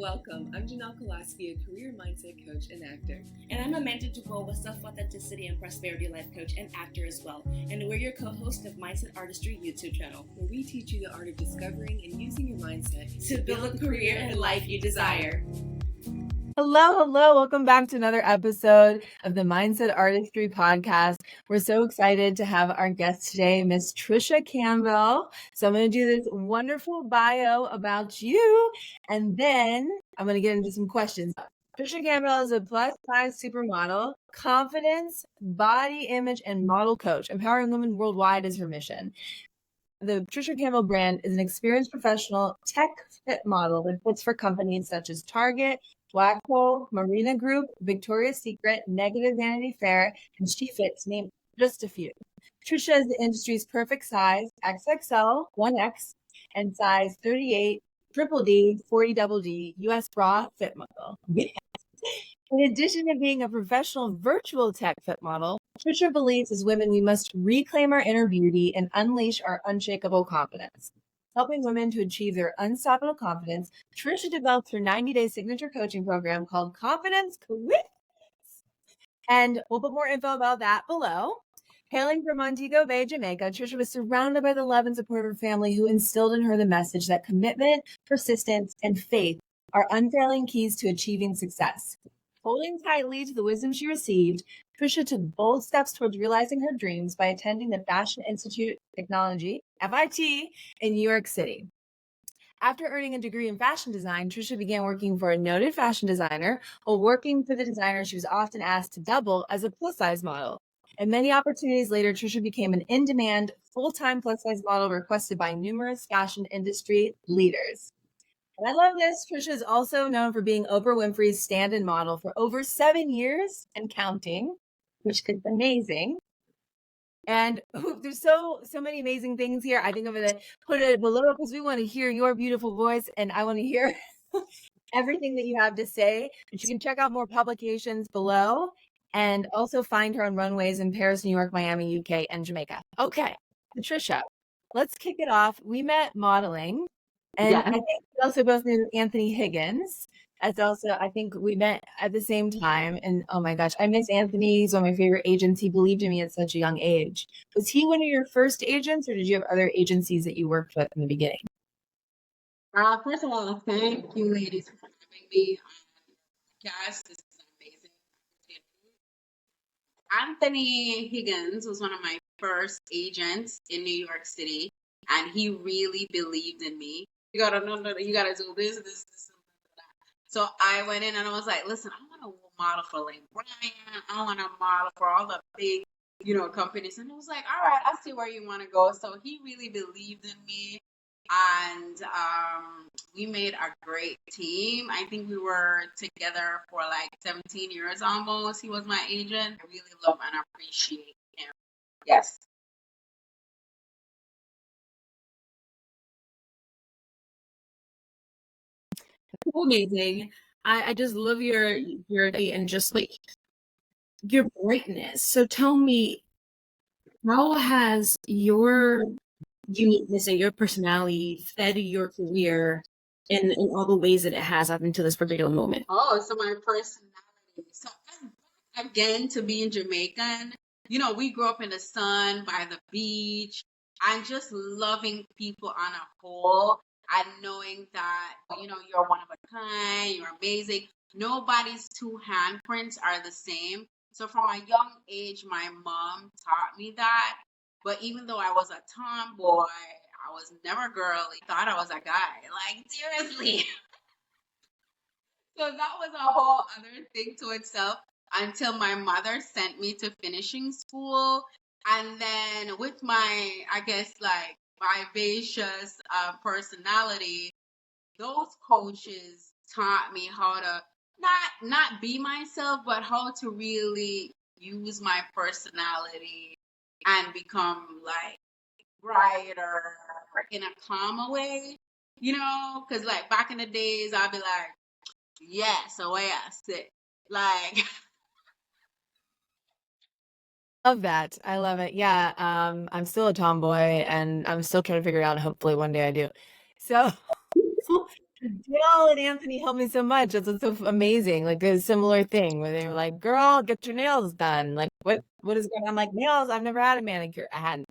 Welcome. I'm Janelle Kolaski, a career mindset coach and actor. And I'm Amanda Dubois, a self-authenticity and prosperity life coach and actor as well. And we're your co-host of Mindset Artistry YouTube channel, where we teach you the art of discovering and using your mindset to build a career and life you desire. Hello. Welcome back to another episode of the Mindset Artistry podcast. We're so excited to have our guest today, Miss Tricia Campbell. So I'm going to do this wonderful bio about you, and then I'm going to get into some questions. Tricia Campbell is a plus size supermodel, confidence, body image, and model coach. Empowering women worldwide is her mission. The Tricia Campbell brand is an experienced professional tech fit model that fits for companies such as Target, WACOAL, MARENA GROUP, Victoria's Secret, Negative Vanity Fair, and SHEFIT, to name just a few. Tricia is the industry's perfect size, XXL, 1X, and size 38, triple D, 40 double D, US bra fit model. In addition to being a professional virtual tech fit model, Tricia believes as women we must reclaim our inner beauty and unleash our unshakable confidence. Helping women to achieve their unstoppable confidence, Tricia developed her 90-day signature coaching program called Confidence Quiz. And we'll put more info about that below. Hailing from Montego Bay, Jamaica, Tricia was surrounded by the love and support of her family, who instilled in her the message that commitment, persistence, and faith are unfailing keys to achieving success. Holding tightly to the wisdom she received, Tricia took bold steps towards realizing her dreams by attending the Fashion Institute of Technology, FIT, in New York City. After earning a degree in fashion design, Tricia began working for a noted fashion designer. While working for the designer, she was often asked to double as a plus-size model. And many opportunities later, Tricia became an in-demand, full-time plus-size model requested by numerous fashion industry leaders. And I love this. Tricia is also known for being Oprah Winfrey's stand-in model for over 7 years and counting, which is amazing. And there's so many amazing things here. I think I'm going to put it below because we want to hear your beautiful voice, and I want to hear everything that you have to say. And you can check out more publications below and also find her on runways in Paris, New York, Miami, UK, and Jamaica. Okay, Tricia, let's kick it off. We met modeling. And I think we also both knew Anthony Higgins. That's also, I think we met at the same time. And oh my gosh, I miss Anthony. He's one of my favorite agents. He believed in me at such a young age. Was he one of your first agents, or did you have other agencies that you worked with in the beginning? First of all, thank you ladies for having me on the podcast. This is amazing. Anthony Higgins was one of my first agents in New York City, and he really believed in me. You gotta do this, this, that. So I went in and I was like, listen, I want to model for like Brian. I want to model for all the big, companies. And I was like, all right, I see where you want to go. So he really believed in me, and we made a great team. I think we were together for like 17 years almost. He was my agent. I really love and appreciate him. Yes. Amazing. I just love your and just like your brightness. So tell me, how has your uniqueness and your personality fed your career in all the ways that it has up until this particular moment? Oh, so my personality. So I'm again to being Jamaican. We grew up in the sun, by the beach, and just loving people on a whole, and knowing that, you're one of a kind, you're amazing. Nobody's two handprints are the same. So from a young age, my mom taught me that. But even though I was a tomboy, I was never girly. Thought I was a guy. Like, seriously. So that was a whole other thing to itself until my mother sent me to finishing school. And then with my, I guess, like, vivacious personality, those coaches taught me how to not be myself, but how to really use my personality and become like brighter in a calmer way, because like back in the days I'd be like, yes, away I sit, like. Love that. I love it. Yeah. I'm still a tomboy, and I'm still trying to figure it out. Hopefully one day I do. So Jill and Anthony helped me so much. It's so amazing. Like a similar thing where they were like, "Girl, get your nails done." Like, what is going on? I'm like, nails. I've never had a manicure. I hadn't.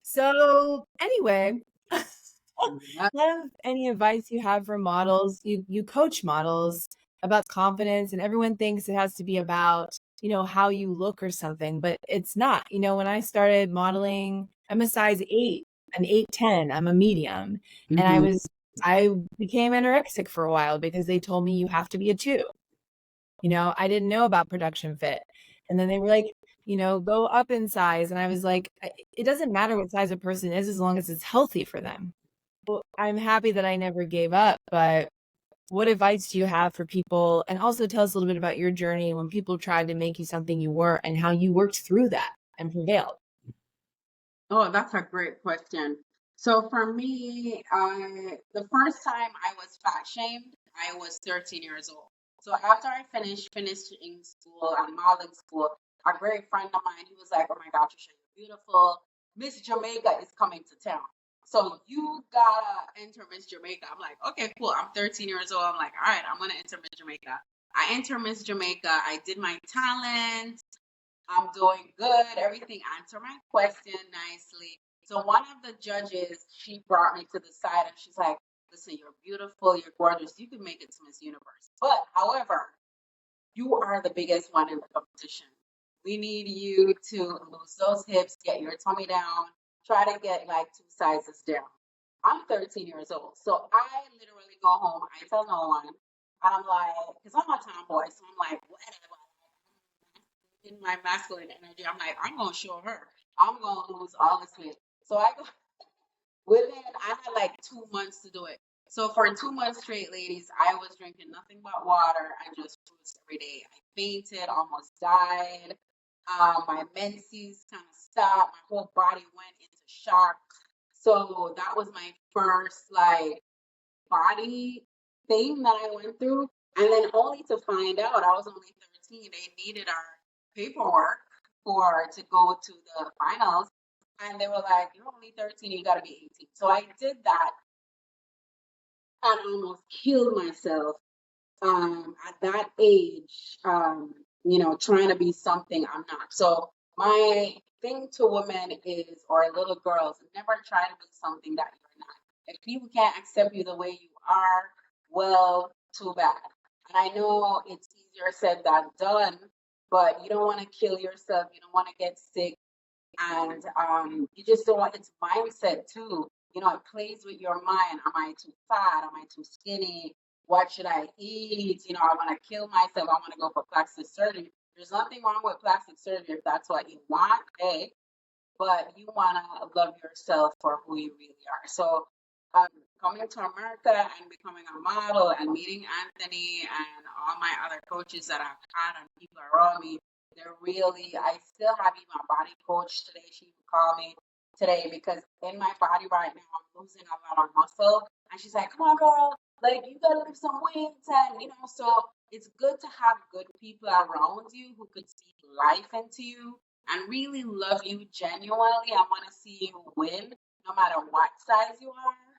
So anyway, have any advice you have for models? You coach models about confidence, and everyone thinks it has to be about, how you look or something, but it's not. When I started modeling, I'm a size 8, an 8'10". I'm a medium, and I became anorexic for a while because they told me you have to be a 2. I didn't know about production fit, and then they were like, go up in size, and I was like, it doesn't matter what size a person is as long as it's healthy for them. Well, I'm happy that I never gave up, but what advice do you have for people? And also tell us a little bit about your journey when people tried to make you something you weren't and how you worked through that and prevailed. Oh, that's a great question. So for me, the first time I was fat shamed, I was 13 years old. So after I finishing school and modeling school, a great friend of mine, he was like, "Oh my God, Tricia, you're beautiful. Miss Jamaica is coming to town. So you gotta enter Miss Jamaica." I'm like, "Okay, cool." I'm 13 years old. I'm like, "All right, I'm gonna enter Miss Jamaica." I enter Miss Jamaica. I did my talent. I'm doing good. Everything answered my question nicely. So one of the judges, she brought me to the side and she's like, "Listen, you're beautiful, you're gorgeous. You can make it to Miss Universe. But however, you are the biggest one in the competition. We need you to lose those hips, get your tummy down, try to get like 2 sizes down." I'm 13 years old. So I literally go home. I tell no one. And I'm like, because I'm a tomboy. So I'm like, whatever. In my masculine energy, I'm like, I'm gonna show her. I'm gonna lose all this weight. So I go I had like 2 months to do it. So for 2 months straight, ladies, I was drinking nothing but water and just fruits every day. I fainted, almost died. My menses kind of stopped. My whole body went into shock. So that was my first like body thing that I went through. And then only to find out I was only 13. They needed our paperwork to go to the finals. And they were like, "You're only 13, you gotta be 18." So I did that and almost killed myself at that age, trying to be something I'm not. So my thing to women is, or little girls, never try to be something that you're not. If people can't accept you the way you are, well, too bad. And I know it's easier said than done, but you don't want to kill yourself. You don't want to get sick. And you just don't want, it's mindset too. It plays with your mind. Am I too fat? Am I too skinny? What should I eat? I want to kill myself. I want to go for plastic surgery. There's nothing wrong with plastic surgery if that's what you want, hey, but you want to love yourself for who you really are. So coming to America and becoming a model and meeting Anthony and all my other coaches that I've had and people around me, I still have even a body coach today. She would call me today because in my body right now, I'm losing a lot of muscle. And she's like, "Come on, girl, like you gotta lift some weights." And, so it's good to have good people around you who could speak life into you and really love you genuinely. I want to see you win no matter what size you are.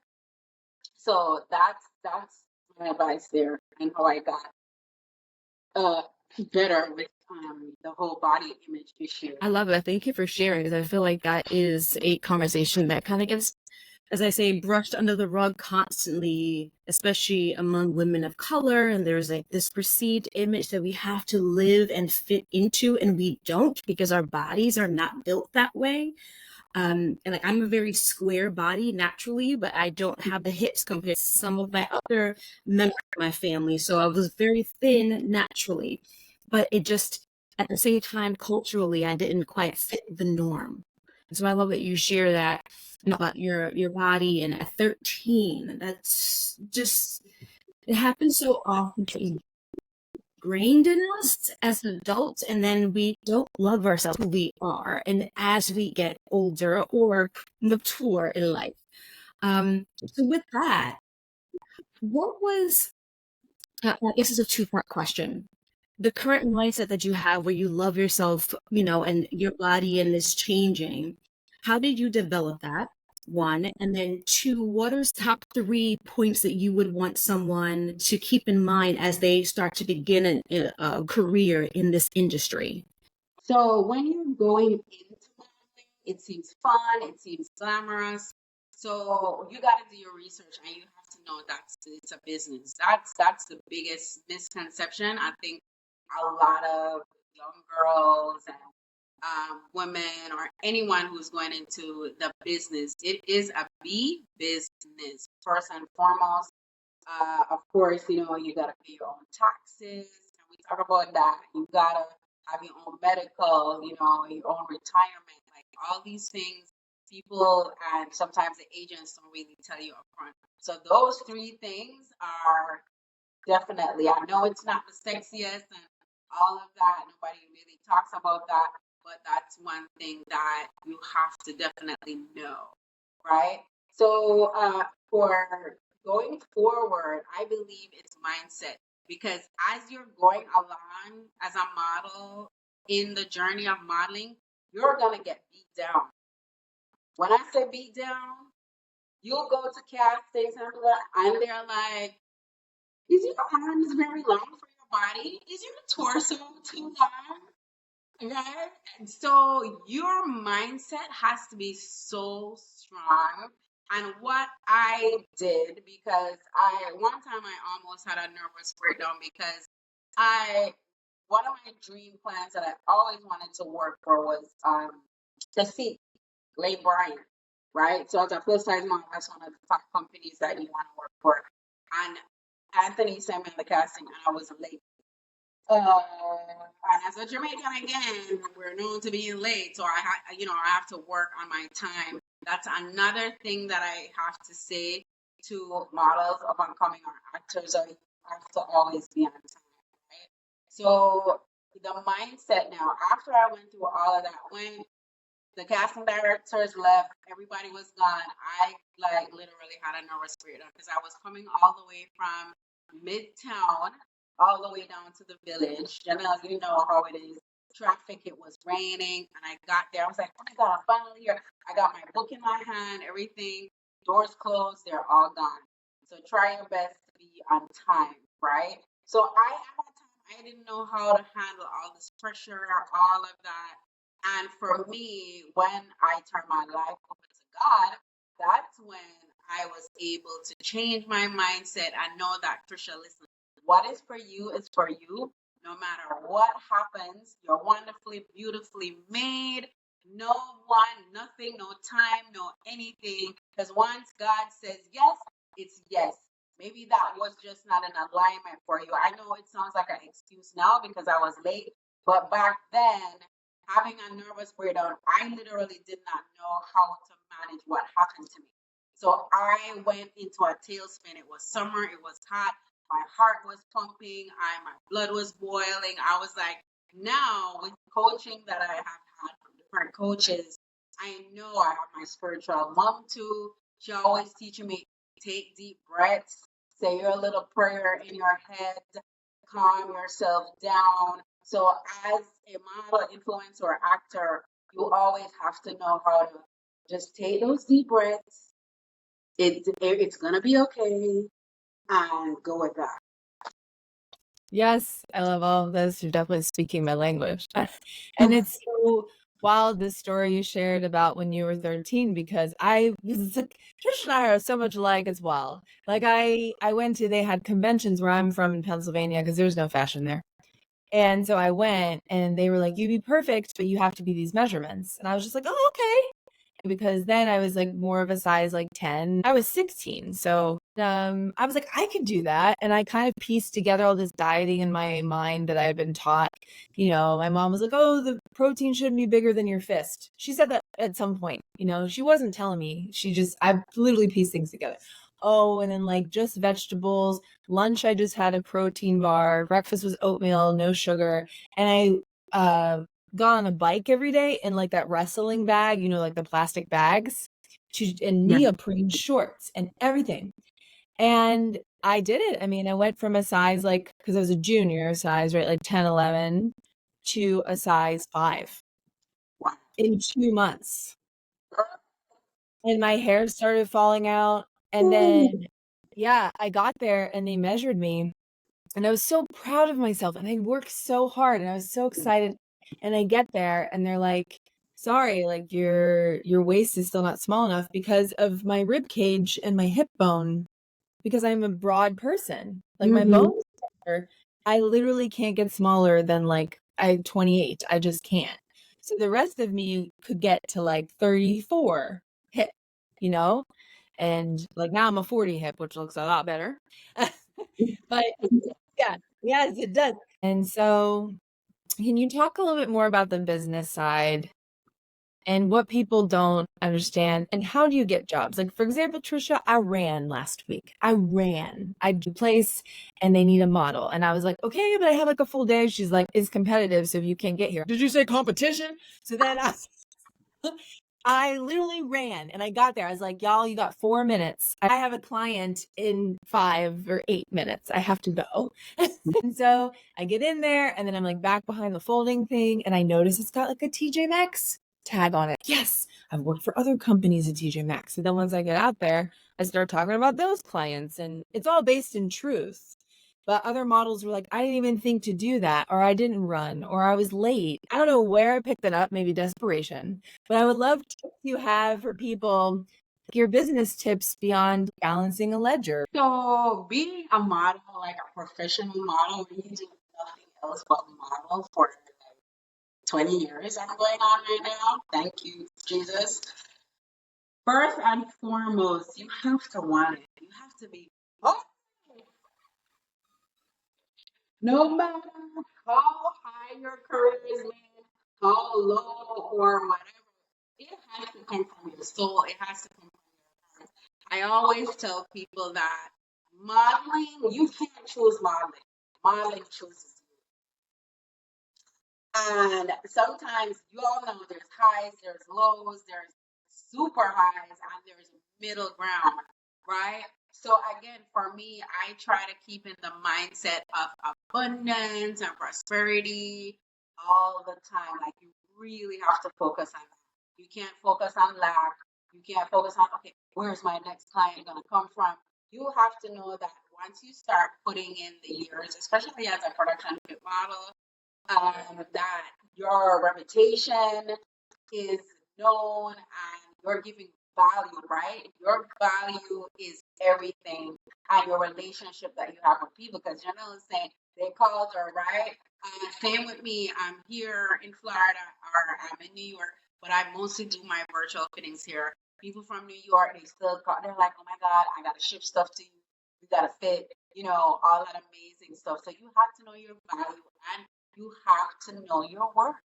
So that's my advice there and how I got better with the whole body image issue. I love it. Thank you for sharing, because I feel like that is a conversation that kind of gets, as I say, brushed under the rug constantly, especially among women of color. And there's like this perceived image that we have to live and fit into, and we don't, because our bodies are not built that way. And like I'm a very square body naturally, but I don't have the hips compared to some of my other members of my family. So I was very thin naturally, but it just, at the same time, culturally, I didn't quite fit the norm. So I love that you share that about your body. And at 13, that's just, it happens so often to ingrained in us as adults, and then we don't love ourselves who we are, and as we get older or mature in life. So with that, what was, I guess it's a two-part question. The current mindset that you have where you love yourself, and your body and is changing, how did you develop that? one. And then two, what are top 3 points that you would want someone to keep in mind as they start to begin a career in this industry? So when you're going into modeling, it seems fun, it seems glamorous. So you got to do your research, and you have to know that it's a business. That's the biggest misconception. I think a lot of young girls and women or anyone who's going into the business, it is a business first and foremost. Of course, you know, you gotta pay your own taxes. And we talk about that. You gotta have your own medical, you know, your own retirement, like all these things. People and sometimes the agents don't really tell you upfront. So those 3 things are definitely. I know it's not the sexiest and all of that. Nobody really talks about that, but that's one thing that you have to definitely know, right? So for going forward, I believe it's mindset, because as you're going along as a model in the journey of modeling, you're gonna get beat down. When I say beat down, you'll go to castings and they're like, is your arms very long for your body? Is your torso too long? Right? And so your mindset has to be so strong. And what I did, because one time I almost had a nervous breakdown, because one of my dream plans that I always wanted to work for was to see Lane Bryant, right? So as a plus size model, that's one of the top companies that you want to work for. And Anthony sent me on the casting, and I was late. And as a Jamaican again, we're known to being late, so I have to work on my time. That's another thing that I have to say to models of upcoming or actors. I have to always be on time, right? So the mindset now, after I went through all of that, when the casting directors left, everybody was gone, I literally had a nervous breakdown, because I was coming all the way from Midtown all the way down to the village. Janelle, you know how it is. Traffic, it was raining, and I got there. I was like, oh my God, I'm finally here. I got my book in my hand, everything, doors closed, they're all gone. So try your best to be on time, right? So at that time, I didn't know how to handle all this pressure, all of that. And for me, when I turned my life over to God, that's when I was able to change my mindset and know that, Tricia, listen, what is for you is for you. No matter what happens, you're wonderfully, beautifully made. No one, nothing, no time, no anything. Because once God says yes, it's yes. Maybe that was just not an alignment for you. I know it sounds like an excuse now because I was late, but back then, having a nervous breakdown, I literally did not know how to manage what happened to me. So I went into a tailspin. It was summer, it was hot. My heart was pumping, my blood was boiling. I was like, now with coaching that I have had from different coaches, I know I have my spiritual mom too. She always teaching me, take deep breaths, say your little prayer in your head, calm yourself down. So as a model, influencer, or actor, you always have to know how to just take those deep breaths. It's gonna be okay, and go with that. Yes, I love all of this. You're definitely speaking my language. And it's so wild, this story you shared about when you were 13, because it's like, Trish and I are so much alike as well. Like I went to, they had conventions where I'm from in Pennsylvania, because there's no fashion there. And so I went, and they were like, you'd be perfect, but you have to be these measurements. And I was just like, oh, okay. Because then I was like more of a size like 10. I was 16. So I was like, I could do that. And I kind of pieced together all this dieting in my mind that I had been taught. You know, my mom was like, oh, the protein shouldn't be bigger than your fist. She said that at some point. You know, she wasn't telling me. I literally pieced things together. Oh, and then like just vegetables. Lunch, I just had a protein bar. Breakfast was oatmeal, no sugar. And I got on a bike every day in like that wrestling bag, you know, like the plastic bags, and neoprene shorts and everything. And I did it. I mean, I went from a size because I was a junior size, right? Like 10, 11 to a size 5 in 2 months. and my hair started falling out. And then, yeah, I got there and they measured me and I was so proud of myself and I worked so hard and I was so excited. And I get there and they're like, sorry, like your waist is still not small enough because of my rib cage and my hip bone, because I'm a broad person. Like my bones are, I literally can't get smaller than like I'm 28. I just can't. So the rest of me could get to like 34 hip, you know? And like now I'm a 40 hip, which looks a lot better. But yeah, yes, it does. And so can you talk a little bit more about the business side and what people don't understand and how do you get jobs? Like, for example, Tricia, I ran last week. I do place and they need a model. And I was like, okay, but I have like a full day. She's like, it's competitive, so you can't get here. Did you say competition? So then I literally ran and I got there. I was like, y'all, you got 4 minutes. I have a client in 5 or 8 minutes. I have to go. And so I get in there and then I'm like back behind the folding thing and I notice it's got like a TJ Maxx tag on it. Yes, I've worked for other companies at TJ Maxx. So then once I get out there, I start talking about those clients and it's all based in truth. But other models were like, I didn't even think to do that, or I didn't run, or I was late. I don't know where I picked it up, maybe desperation. But I would love to have for people your business tips beyond balancing a ledger. So being a model, like a professional model, we do nothing else but model for 20 years I'm going on right now. Thank you, Jesus. First and foremost, you have to want it. You have to be, oh, no matter how high your career is, how low or whatever, it has to come from your soul. It has to come from your heart. I always tell people that modeling, you can't choose modeling. Modeling chooses you. And sometimes you all know there's highs, there's lows, there's super highs, and there's middle ground, right? So again, for me, I try to keep in the mindset of abundance and prosperity all the time. Like you really have to focus on that. You can't focus on lack. You can't focus on, okay, where's my next client gonna come from? You have to know that once you start putting in the years, especially as a production fit model, that your reputation is known and you're giving value, right? Your value is everything, and your relationship that you have with people. Because you know, saying they called her, right? Same with me. I'm here in Florida or I'm in New York, but I mostly do my virtual fittings here. People from New York, they still call. They're like, "Oh my God, I gotta ship stuff to you. You gotta fit, all that amazing stuff." So you have to know your value and you have to know your worth.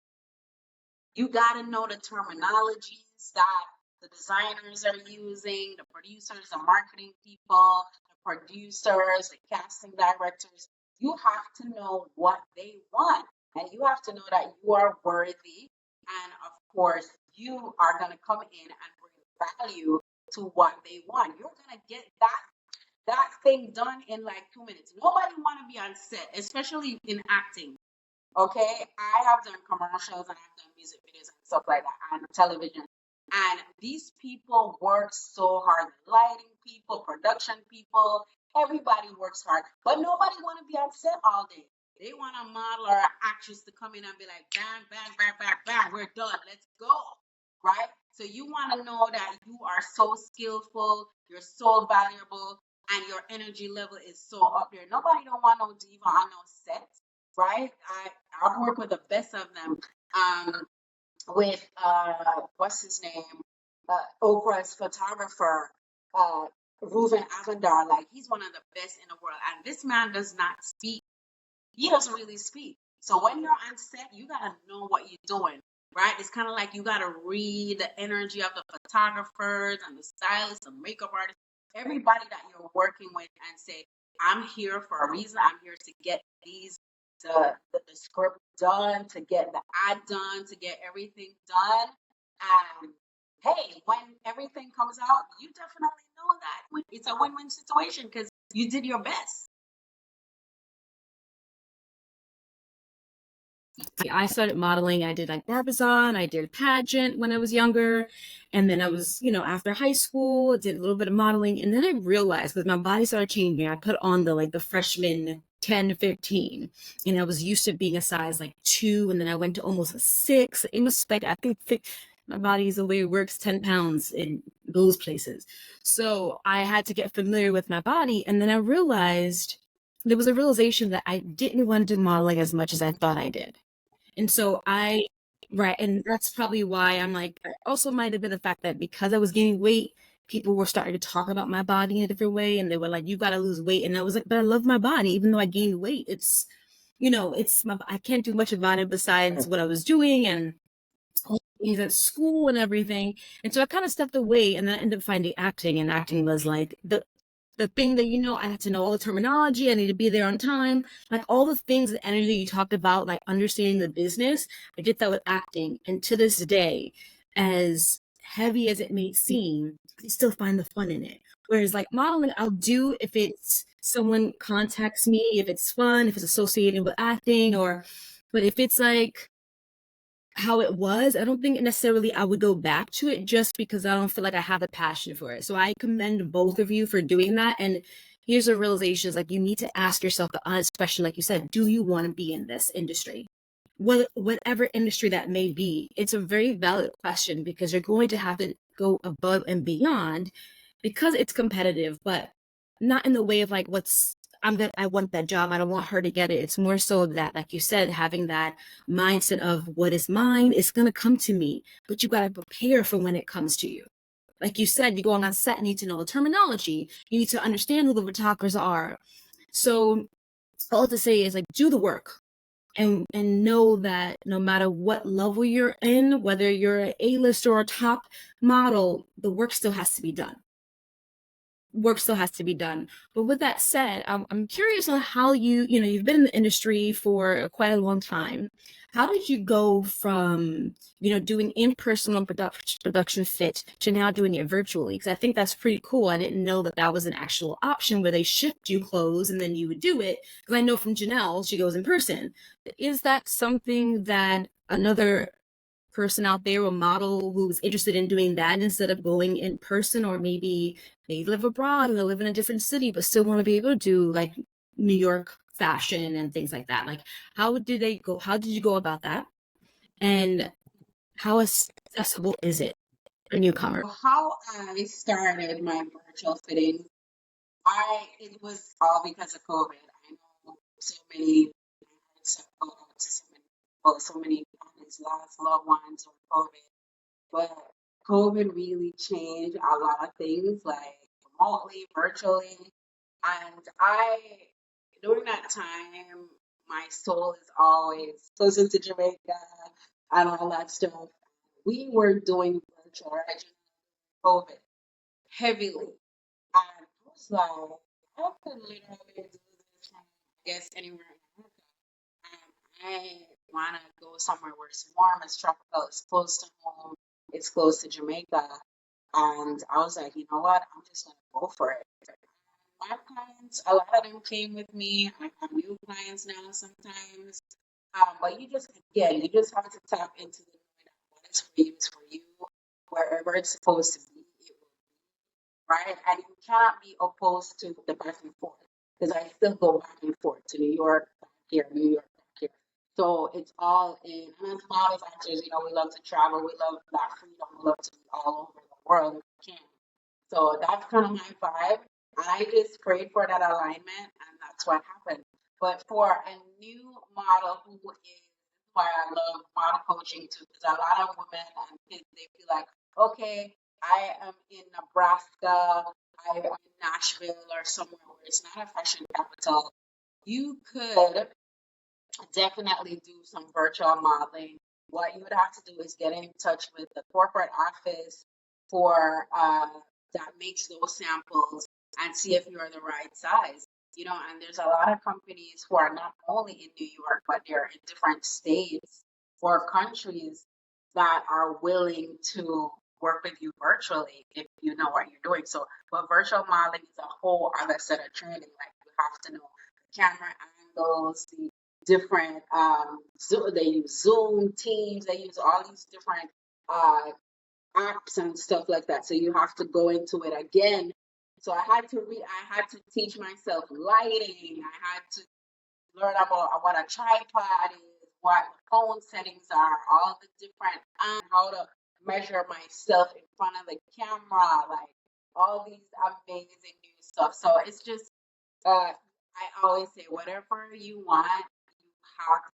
You got to know the terminologies that the designers are using, the producers, the marketing people, the producers, the casting directors. You have to know what they want. And you have to know that you are worthy. And of course, you are going to come in and bring value to what they want. You're going to get that thing done in like 2 minutes. Nobody want to be on set, especially in acting. Okay, I have done commercials and I've done music videos and stuff like that and television. And these people work so hard. Lighting people, production people, everybody works hard. But nobody want to be on set all day. They want a model or an actress to come in and be like, bang, bang, bang, bang, bang, we're done. Let's go. Right? So you want to know that you are so skillful, you're so valuable, and your energy level is so up there. Nobody don't want no diva on no set. Right? I've worked with the best of them. With what's his name? Oprah's photographer, Reuven Avendar. Like he's one of the best in the world. And this man does not speak. He doesn't really speak. So when you're on set, you gotta know what you're doing. Right? It's kind of like you gotta read the energy of the photographers and the stylists, the makeup artists, everybody that you're working with, and say, I'm here for a reason. I'm here to get the script done, to get the ad done, to get everything done. And hey, when everything comes out, you definitely know that it's a win-win situation because you did your best. I started modeling. I did like Barbizon, I did pageant when I was younger. And then I was, after high school, I did a little bit of modeling. And then I realized because my body started changing, I put on the freshman 10, 15. And I was used to being a size like 2. And then I went to almost a 6. It was like, I think my body is the way it works, 10 pounds in those places. So I had to get familiar with my body. And then I realized there was a realization that I didn't want to do modeling as much as I thought I did. And so right, and that's probably why I'm like, it also might have been the fact that because I was gaining weight, people were starting to talk about my body in a different way. And they were like, you got to lose weight. And I was like, but I love my body, even though I gained weight. I can't do much about it besides what I was doing and all the things at school and everything. And so I kind of stepped away and then I ended up finding acting. And acting was like the thing that, I had to know all the terminology. I need to be there on time. Like all the things, the energy you talked about, like understanding the business. I did that with acting. And to this day, as heavy as it may seem, I still find the fun in it. Whereas like modeling, I'll do if it's someone contacts me, if it's fun, if it's associated with acting, but if it's like how it was, I don't think necessarily I would go back to it just because I don't feel like I have a passion for it. So I commend both of you for doing that. And here's a realization is like you need to ask yourself the honest question, like you said, do you want to be in this industry? Whatever industry that may be, it's a very valid question because you're going to have to go above and beyond because it's competitive, but not in the way of like I want that job. I don't want her to get it. It's more so that, like you said, having that mindset of what is mine is going to come to me, but you got to prepare for when it comes to you. Like you said, you go on set, you need to know the terminology. You need to understand who the photographers are. So all to say is like, do the work and know that no matter what level you're in, whether you're an A-list or a top model, the work still has to be done. But with that said, I'm curious on how you've been in the industry for quite a long time. How did you go from, doing in-person production fit to now doing it virtually? Because I think that's pretty cool. I didn't know that was an actual option where they shipped you clothes and then you would do it. Because I know from Janelle, she goes in person. Is that something that another person out there, a model who's interested in doing that instead of going in person, or maybe they live abroad and they live in a different city but still want to be able to do like New York fashion and things like that? Like how did you go about that, and how accessible is it for newcomers? How I started my virtual fitting, it was all because of COVID. I know so many parents have gone out to so many parents lost loved ones on COVID, but COVID really changed a lot of things, like remotely, virtually, and during that time, my soul is always closer to Jamaica and all that stuff. We were doing virtual right during COVID heavily. And I was like, I could literally do this from, I guess, anywhere in America. And I want to go somewhere where it's warm, it's tropical, it's close to home, it's close to Jamaica. And I was like, you know what? I'm just going to go for it. My clients, a lot of them came with me. I have new clients now sometimes. But you just have to tap into the knowing that what is for you is for you. Wherever it's supposed to be, it will be, right? And you cannot be opposed to the back and forth because I still go back and forth to New York, back here, New York, back here. So it's all in. And as models, actors, we love to travel. We love that freedom. We love to be all over the world if we can. So that's kind of my vibe. I just prayed for that alignment, and that's what happened. But for a new model who is why I love model coaching too, because a lot of women and kids, they feel like, okay, I am in Nebraska, I am in Nashville or somewhere where it's not a fashion capital. You could definitely do some virtual modeling. What you would have to do is get in touch with the corporate office for that makes those samples and see if you're the right size. And there's a lot of companies who are not only in New York, but they're in different states or countries that are willing to work with you virtually if you know what you're doing. So, but virtual modeling is a whole other set of training. Like you have to know the camera angles, the different they use Zoom, Teams, they use all these different apps and stuff like that. So you have to go into it again. So I had to teach myself lighting. I had to learn about what a tripod is, what phone settings are, all the different, and how to measure myself in front of the camera, like all these amazing new stuff. So it's just, I always say, whatever you want,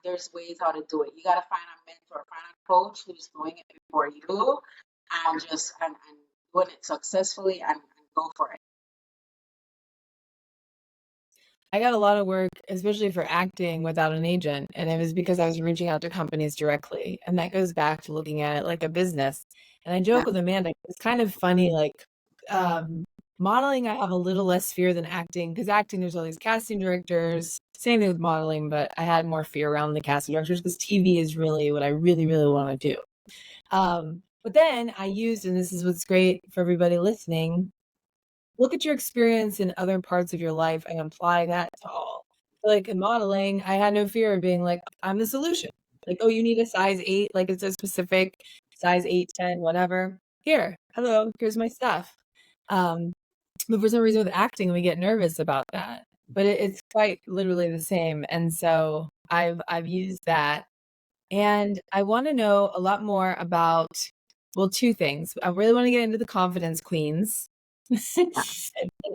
there's ways how to do it. You got to find a mentor, find a coach who's doing it before you, and just and doing it successfully and go for it. I got a lot of work, especially for acting, without an agent. And it was because I was reaching out to companies directly. And that goes back to looking at it like a business. And I joke with Amanda, it's kind of funny, like modeling, I have a little less fear than acting, because acting, there's all these casting directors. Same thing with modeling, but I had more fear around the casting directors because TV is really what I really, really want to do. But then I used, and this is what's great for everybody listening, look at your experience in other parts of your life and apply that to all. Like in modeling, I had no fear of being like, I'm the solution. Like, oh, you need a size 8, like it's a specific size 8, 10, whatever. Here, hello, here's my stuff. But for some reason with acting, we get nervous about that. But it's quite literally the same. And so I've used that. And I want to know a lot more about, well, 2 things. I really want to get into the confidence queens and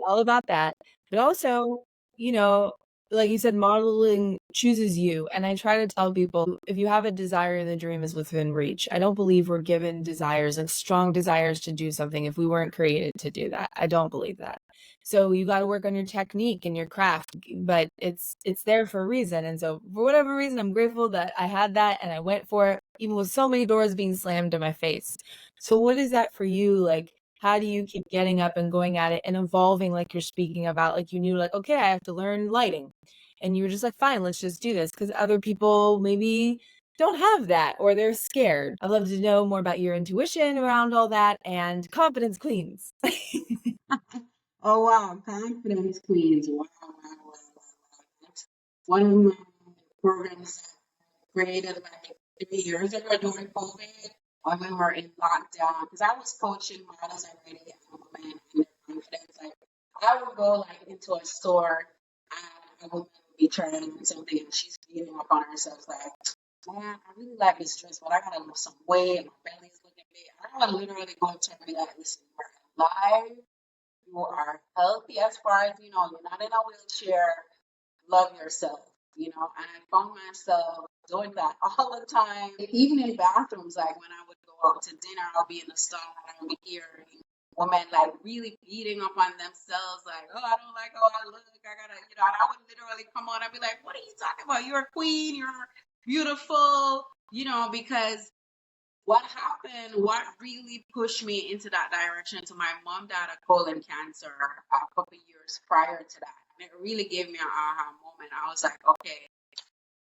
all about that. But also, you know, like you said, modeling chooses you. And I try to tell people, if you have a desire, the dream is within reach. I don't believe we're given desires, like strong desires to do something if we weren't created to do that. I don't believe that. So you got to work on your technique and your craft, but it's there for a reason. And so for whatever reason, I'm grateful that I had that and I went for it, even with so many doors being slammed in my face. So what is that for you? Like, how do you keep getting up and going at it and evolving, like you're speaking about? Like you knew, like, okay, I have to learn lighting. And you were just like, fine, let's just do this. Because other people maybe don't have that or they're scared. I'd love to know more about your intuition around all that and confidence queens. Oh wow, confidence queens! Wow, wow, wow, wow. That's one of my programs I created like 3 years ago during COVID when we were in lockdown. Because I was coaching models already and women in their confidence. Like I would go like into a store and a woman would be trying something and she's beating up on herself like, man, I really like this dress, but I gotta lose some weight. My belly's looking big. I would literally go to her and be like, listen, you're alive. You are healthy as far as you know, you're not in a wheelchair, love yourself, and I found myself doing that all the time, even in bathrooms, like when I would go out to dinner, I'll be in the stall and I'll be hearing women like really beating up on themselves, like, oh, I don't like how I look, I gotta, and I would literally come on and be like, what are you talking about? You're a queen, you're beautiful, because what really pushed me into that direction, so my mom died of colon cancer a couple years prior to that. And it really gave me an aha moment. I was like, okay,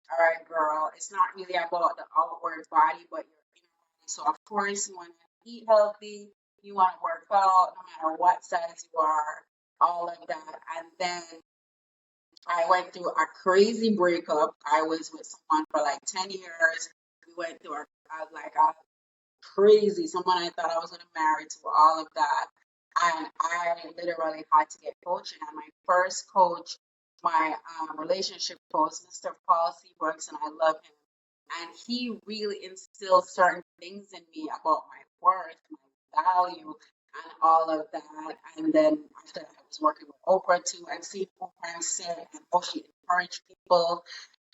all right, girl, it's not really about the outward body, but your inner body. So of course you want to eat healthy, you want to work out, no matter what size you are, all of that. And then I went through a crazy breakup. I was with someone for like 10 years. We went through a crazy, someone I thought I was going to marry, to all of that. And I literally had to get coaching. And my first coach, my relationship coach, Mr. Paul Seabrooks, and I love him. And he really instilled certain things in me about my worth, my value, and all of that. And then after that, I was working with Oprah too. I've seen Oprah said and how she encouraged people.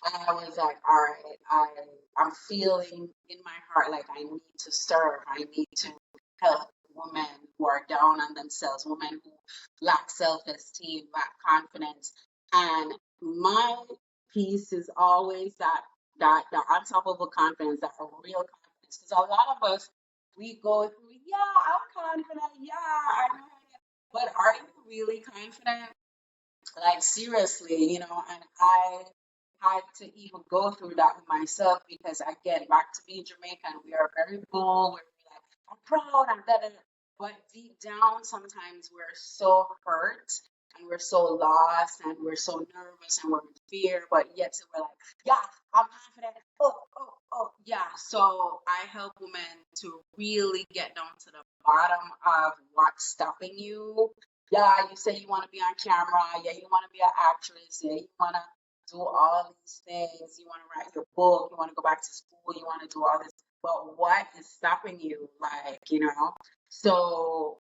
I was like, all right, I'm feeling in my heart like I need to serve. I need to help women who are down on themselves, women who lack self-esteem, lack confidence. And my piece is always that the unstoppable confidence, that real confidence. Because a lot of us, we go through, yeah, I'm confident, yeah, I know, but are you really confident? Like seriously, and I had to even go through that with myself because again, back to being Jamaican, we are very bold, we're like, I'm proud, I'm that, but deep down sometimes we're so hurt and we're so lost and we're so nervous and we're in fear, but yet we're like, yeah, I'm confident. Yeah. So I help women to really get down to the bottom of what's stopping you. Yeah, you say you want to be on camera. Yeah, you want to be an actress. Yeah, you want to do all these things. You want to write your book. You want to go back to school. You want to do all this. But what is stopping you? Like, So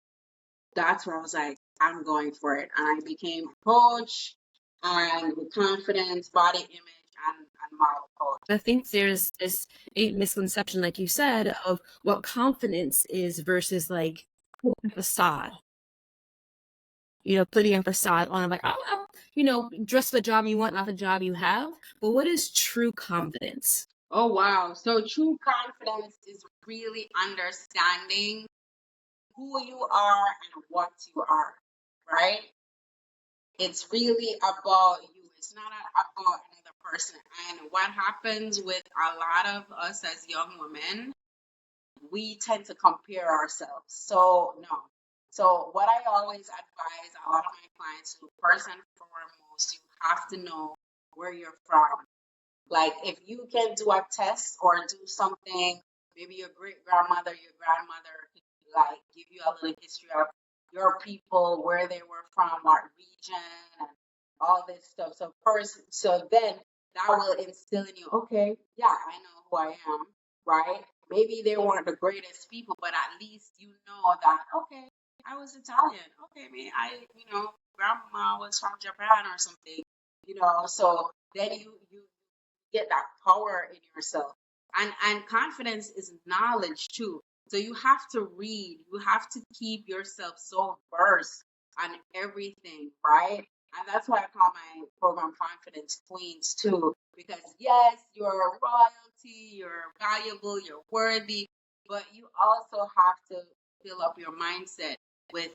that's where I was like, I'm going for it. And I became a coach and with confidence, body image, and model coach. I think there's this a misconception, like you said, of what confidence is versus like a facade. Putting a facade on, like, dress the job you want, not the job you have. But what is true confidence? Oh, wow. So true confidence is really understanding who you are and what you are, right? It's really about you. It's not about another person. And what happens with a lot of us as young women, we tend to compare ourselves. So, no. So, what I always advise a lot of my clients to, first and foremost, you have to know where you're from. Like, if you can do a test or do something, maybe your great grandmother, your grandmother, like give you a little history of your people, where they were from, what region, and all this stuff. So then that will instill in you, okay, yeah, I know who I am, right? Maybe they weren't the greatest people, but at least you know that, okay, I was Italian. Okay, me, grandma was from Japan or something, so then you get that power in yourself. And confidence is knowledge too. So you have to read, you have to keep yourself so versed on everything, right? And that's why I call my program Confidence Queens too. Because yes, you're royalty, you're valuable, you're worthy, but you also have to fill up your mindset with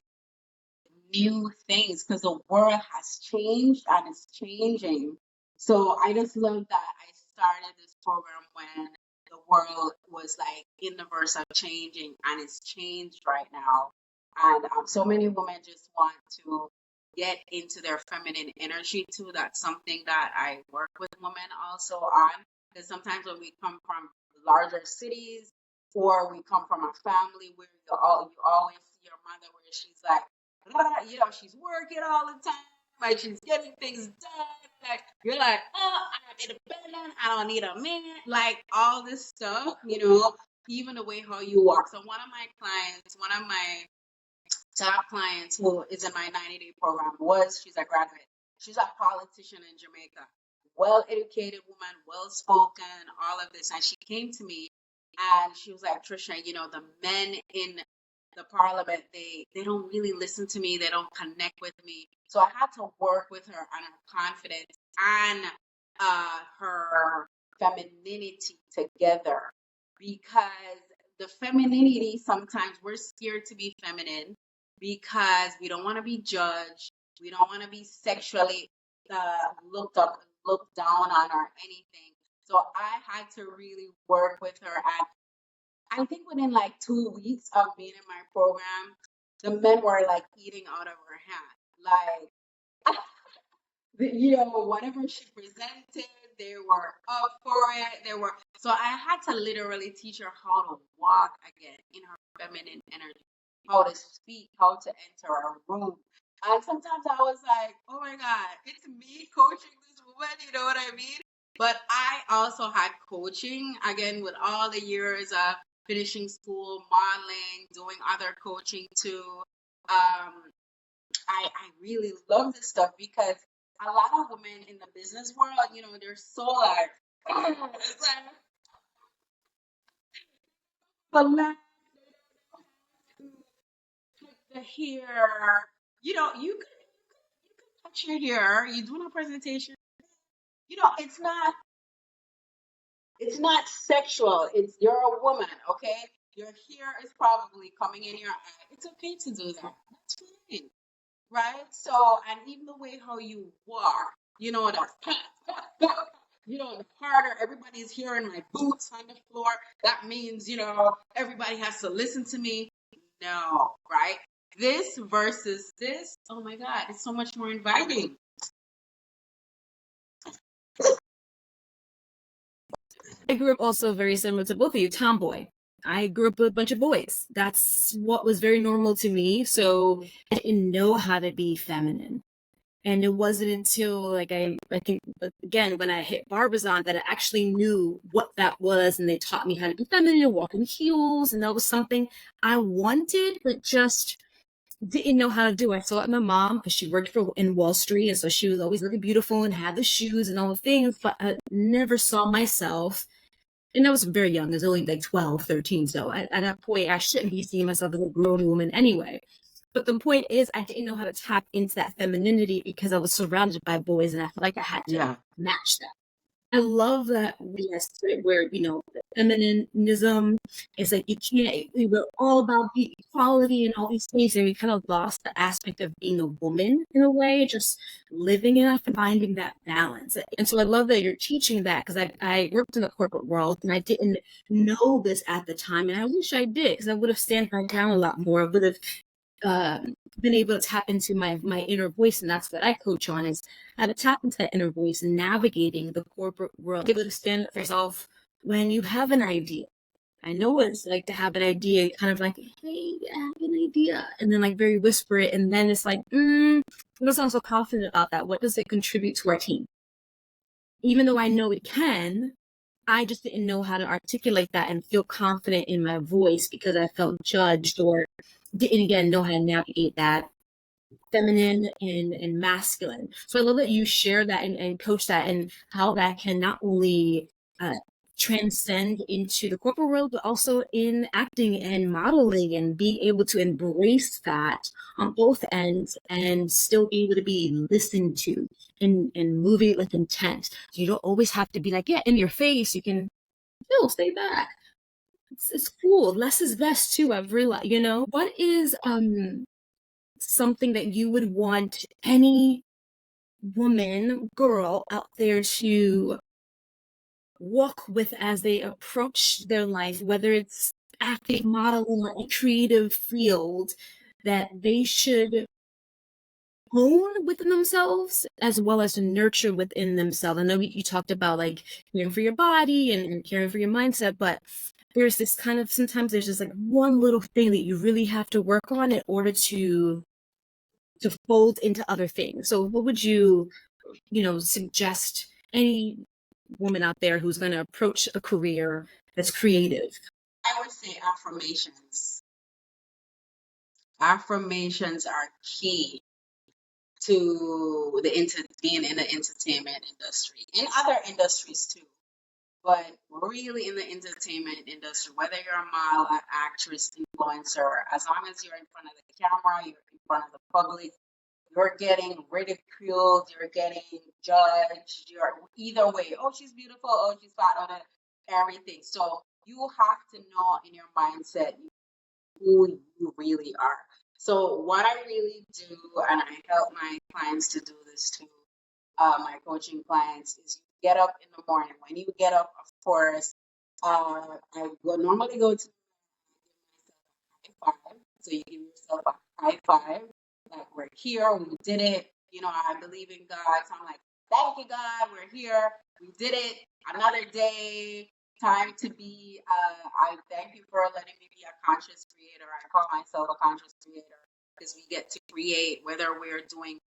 new things because the world has changed and it's changing. So I just love that I started this program when the world was like in the verse of changing, and it's changed right now. And so many women just want to get into their feminine energy too. That's something that I work with women also on, because sometimes when we come from larger cities or we come from a family where you always see your mother where she's like, she's working all the time, like she's getting things done. Like you're like, oh, I'm independent. I don't need a man. Like all this stuff, even the way how you walk. So one of my top clients who is in my 90-day program she's a graduate. She's a politician in Jamaica, well-educated woman, well-spoken, all of this. And she came to me and she was like, Tricia, the men in the parliament, they don't really listen to me. They don't connect with me. So I had to work with her on her confidence and her femininity together, because the femininity, sometimes we're scared to be feminine because we don't want to be judged. We don't want to be sexually looked down on or anything. So I had to really work with her. And I think within like 2 weeks of being in my program, the men were like eating out of her hand. Like, whatever she presented, they were up for it. So I had to literally teach her how to walk again in her feminine energy, how to speak, how to enter a room. And sometimes I was like, oh my God, it's me coaching this woman, you know what I mean? But I also had coaching, again, with all the years of finishing school, modeling, doing other coaching too. I really love this stuff because a lot of women in the business world, they're so like, it's like, but not the hair. You could touch your hair. You're doing a presentation. It's not sexual. You're a woman, okay? Your hair is probably coming in your eye. It's okay to do that. That's fine, right? So, and even the way how you walk, the the harder everybody's hearing my boots on the floor, that means, everybody has to listen to me. No, right? this versus this, oh my God, it's so much more inviting. I grew up also very similar to both of you, tomboy. I grew up with a bunch of boys. That's what was very normal to me. So I didn't know how to be feminine. And it wasn't until like I think again when I hit Barbizon that I actually knew what that was, and they taught me how to be feminine, walk in heels, and that was something I wanted, but just didn't know how to do. I saw it in my mom because she worked in Wall Street, and so she was always looking beautiful and had the shoes and all the things, but I never saw myself. And I was very young. I was only like 12, 13. So at that point, I shouldn't be seeing myself as a grown woman anyway. But the point is, I didn't know how to tap into that femininity because I was surrounded by boys and I felt like I had to match that. I love that where, the feminism is like we're all about equality and all these things, and we kind of lost the aspect of being a woman in a way, just living enough and finding that balance. And so I love that you're teaching that, because I worked in the corporate world and I didn't know this at the time, and I wish I did, because I would have stand my ground a lot more. I would have been able to tap into my inner voice, and that's what I coach on, is how to tap into that inner voice and navigating the corporate world, able to stand up for yourself when you have an idea. I know what it's like to have an idea, kind of like, hey, I have an idea, and then like very whisper it, and then it's like, I don't sound so confident about that. What does it contribute to our team? Even though I know it can, I just didn't know how to articulate that and feel confident in my voice because I felt judged, or didn't again know how to navigate that feminine and masculine. So I love that you share that and coach that, and how that can not only transcend into the corporate world, but also in acting and modeling, and being able to embrace that on both ends and still be able to be listened to and moving it with intent. You don't always have to be like, yeah, in your face. You can still stay back. It's cool. Less is best too. I've realized, what is something that you would want any woman, girl out there to walk with as they approach their life, whether it's acting, modeling, or a creative field, that they should own within themselves as well as to nurture within themselves? I know you talked about like caring for your body and caring for your mindset, but there's this kind of, sometimes there's just like one little thing that you really have to work on in order to fold into other things. So what would you suggest any woman out there who's going to approach a career that's creative? I would say affirmations. Affirmations are key to being in the entertainment industry, in other industries too, but really in the entertainment industry, whether you're a model, an actress, influencer, as long as you're in front of the camera, you're in front of the public, you're getting ridiculed, you're getting judged, you're either way. Oh, she's beautiful. Oh, she's fat. Oh, everything. So you have to know in your mindset who you really are. So what I really do, and I help my clients to do this too, my coaching clients, is you get up in the morning. When you get up, of course, I will normally go to high five. So you give yourself a high five, like we're here, we did it. I believe in God, so I'm like, thank you, God, we're here, we did it, another day, time to be. I thank you for letting me be a conscious creator. I call myself a conscious creator because we get to create, whether we're doing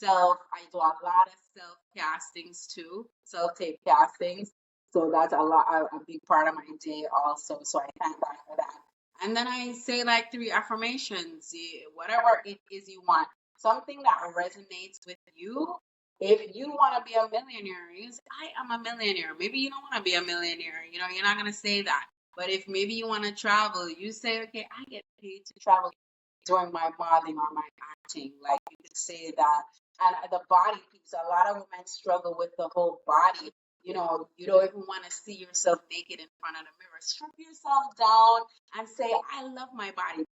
I do a lot of self castings too, self tape castings. So that's a big part of my day also. So I thank God for that. And then I say like 3 affirmations, whatever it is you want, something that resonates with you. If you want to be a millionaire, you say, I am a millionaire. Maybe you don't want to be a millionaire. You're not going to say that. But if maybe you want to travel, you say, okay, I get paid to travel during my modeling or my acting. Like you could say that. And the body piece, a lot of women struggle with the whole body. You don't even want to see yourself naked in front of the mirror. Strip yourself down and say, I love my body.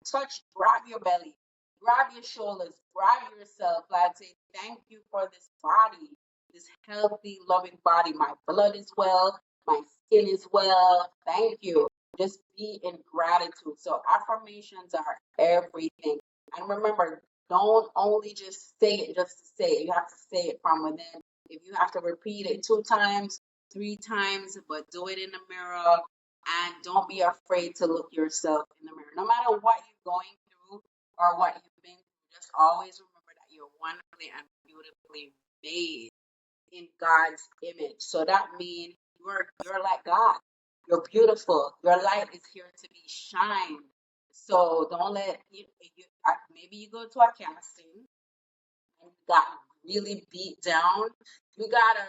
Grab your belly, grab your shoulders, grab yourself. Like say, thank you for this body, this healthy, loving body. My blood is well, my skin is well. Thank you. Just be in gratitude. So affirmations are everything. And remember, don't only just say it just to say it. You have to say it from within. If you have to repeat it 2 times, 3 times, but do it in the mirror. And don't be afraid to look yourself in the mirror. No matter what you're going through or what you've been through, just always remember that you're wonderfully and beautifully made in God's image. So that means you're like God. You're beautiful. Your light is here to be shined. So don't let maybe you go to a casting and you got really beat down. You gotta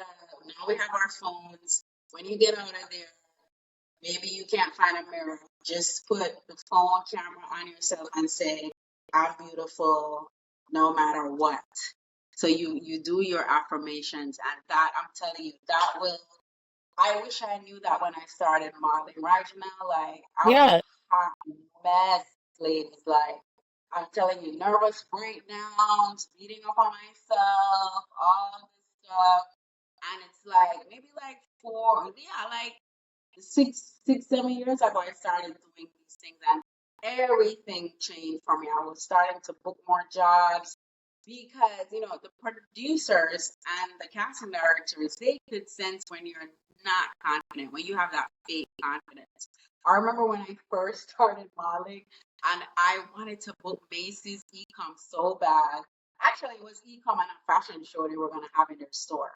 now we have our phones. When you get out of there, maybe you can't find a mirror. Just put the phone camera on yourself and say, I'm beautiful no matter what. So you do your affirmations, and that I'm telling you, that will I wish I knew that when I started modeling. Right now, like I was Yeah. a hot mess, ladies. Like I'm telling you, nervous breakdowns, beating up on myself, all this stuff. And it's like maybe like like 6, 7 years ago, I started doing these things, and everything changed for me. I was starting to book more jobs because the producers and the casting directors, they could sense when you're not confident, when you have that fake confidence. I remember when I first started modeling, and I wanted to book Macy's Ecom so bad. Actually, it was Ecom and a fashion show they were going to have in their store.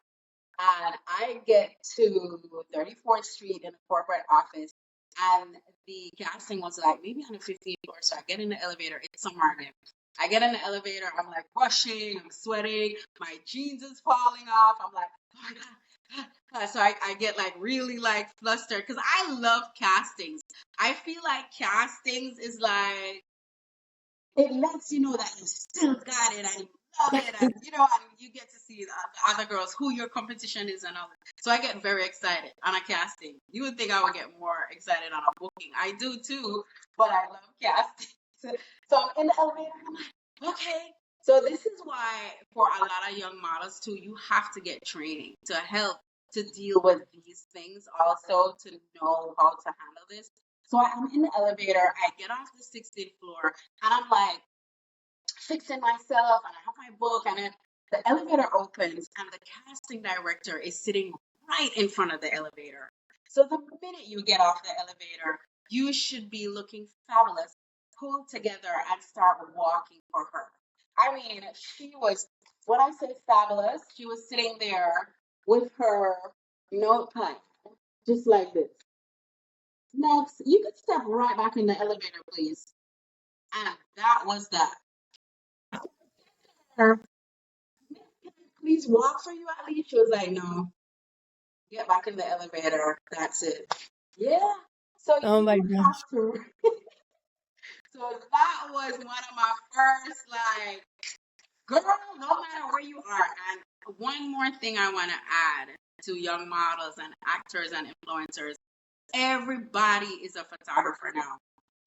And I get to 34th Street in the corporate office, and the casting was like maybe on the 15th floor. So I get in the elevator. It's somewhere there. I get in the elevator. I'm like rushing. I'm sweating. My jeans is falling off. I'm like, oh my God. So I get like really like flustered because I love castings. I feel like castings is like, it lets you know that you still got it and you love it, and and you get to see the other girls who your competition is and all that. So I get very excited on a casting. You would think I would get more excited on a booking. I do too, but I love casting. So I'm in the elevator and I'm like, okay. So this is why for a lot of young models too, you have to get training to help to deal with these things, also to know how to handle this. So I'm in the elevator, I get off the 16th floor, and I'm like fixing myself, and I have my book, and then the elevator opens, and the casting director is sitting right in front of the elevator. So the minute you get off the elevator, you should be looking fabulous, pull together, and start walking for her. I mean, she was, when I say fabulous, she was sitting there with her notepad, just like this. Next, you could step right back in the elevator, please. And that was that. Her, please walk for you at least. She was like, no, get back in the elevator. That's it. Yeah. So Oh my you gosh. have to. So that was one of my first, like, girl, no matter where you are. And one more thing I want to add to young models and actors and influencers, everybody is a photographer now.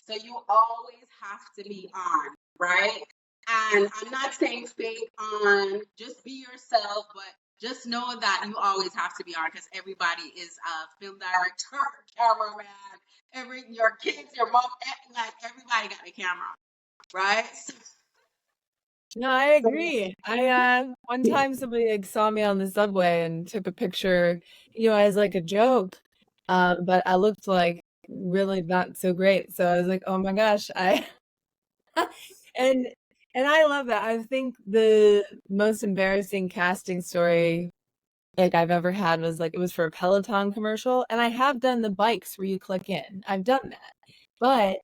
So you always have to be on, right? And I'm not saying fake on, just be yourself, but just know that you always have to be on because everybody is a film director, cameraman, your kids, your mom, like everybody got a camera, right? No, I agree. I one time somebody like saw me on the subway and took a picture, as like a joke. But I looked like really not so great. So I was like, oh my gosh, I and I love that. I think the most embarrassing casting story like I've ever had was like it was for a Peloton commercial, and I have done the bikes where you click in. I've done that. But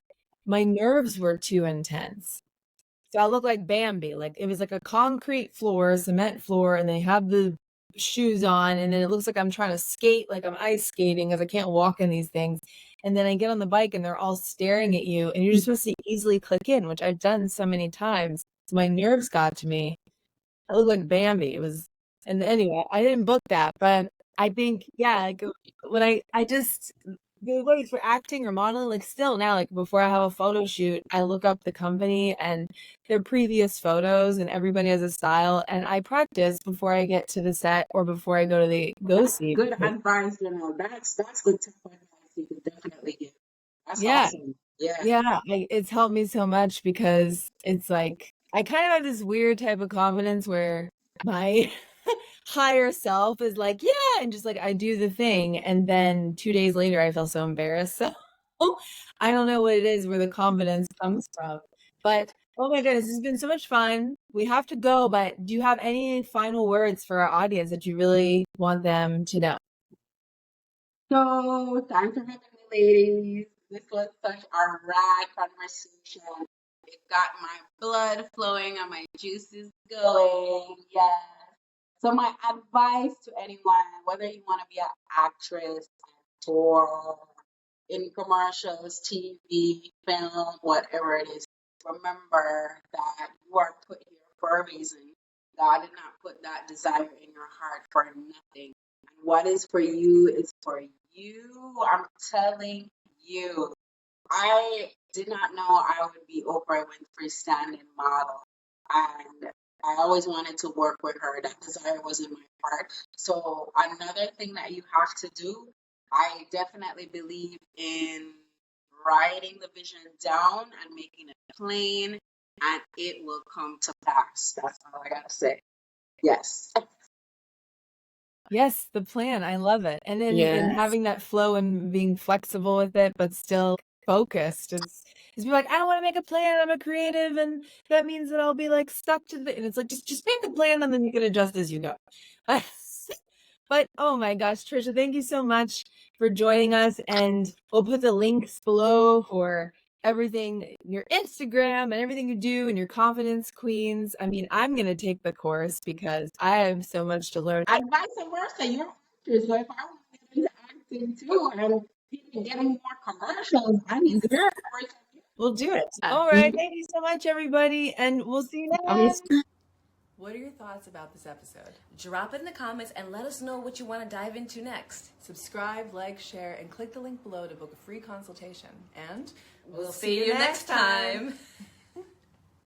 my nerves were too intense. So I look like Bambi. Like it was like a concrete floor, cement floor, and they have the shoes on, and then it looks like I'm trying to skate, like I'm ice skating because I can't walk in these things. And then I get on the bike and they're all staring at you, and you're just supposed to easily click in, which I've done so many times. So my nerves got to me. I look like Bambi. It was, and anyway, I didn't book that, but I think, yeah, like when I just whether it's for acting or modeling, like still now, like before I have a photo shoot, I look up the company and their previous photos, and everybody has a style, and I practice before I get to the set or before I go to the go see. Good advice, That's the type of advice you could definitely give. That's Yeah. awesome. Yeah, it's helped me so much because it's like I kind of have this weird type of confidence where my higher self is like, yeah, and just like I do the thing, and then 2 days later I feel so embarrassed. So I don't know what it is where the confidence comes from. But oh my goodness, it's been so much fun. We have to go, but do you have any final words for our audience that you really want them to know? So thanks for having me, ladies. This was such a rad conversation. It got my blood flowing and my juices going. Yes. So my advice to anyone, whether you want to be an actress, actor, in commercials, TV, film, whatever it is, remember that you are put here for a reason. God did not put that desire in your heart for nothing. And what is for you is for you. I'm telling you. I did not know I would be Oprah Winfrey's stand-in model. And I always wanted to work with her. That desire was in my heart. So another thing that you have to do, I definitely believe in writing the vision down and making it plain, and it will come to pass. That's all I gotta say. Yes. Yes, the plan. I love it. And then and Yes. having that flow and being flexible with it, but still focused. It's be like, I don't want to make a plan. I'm a creative, and that means that I'll be like stuck to the. And it's like just make the plan, and then you can adjust as you go. But oh my gosh, Tricia, thank you so much for joining us, and we'll put the links below for everything, your Instagram and everything you do and your confidence queens. I mean, I'm gonna take the course because I have so much to learn. And vice versa, you're an actress. So if I want to get into acting too and people getting more commercials, I need to Yeah. break. We'll do it. Yeah. All right. Thank you so much, everybody, and we'll see you next time. What are your thoughts about this episode? Drop it in the comments and let us know what you want to dive into next. Subscribe, like, share, and click the link below to book a free consultation. And We'll see you next time.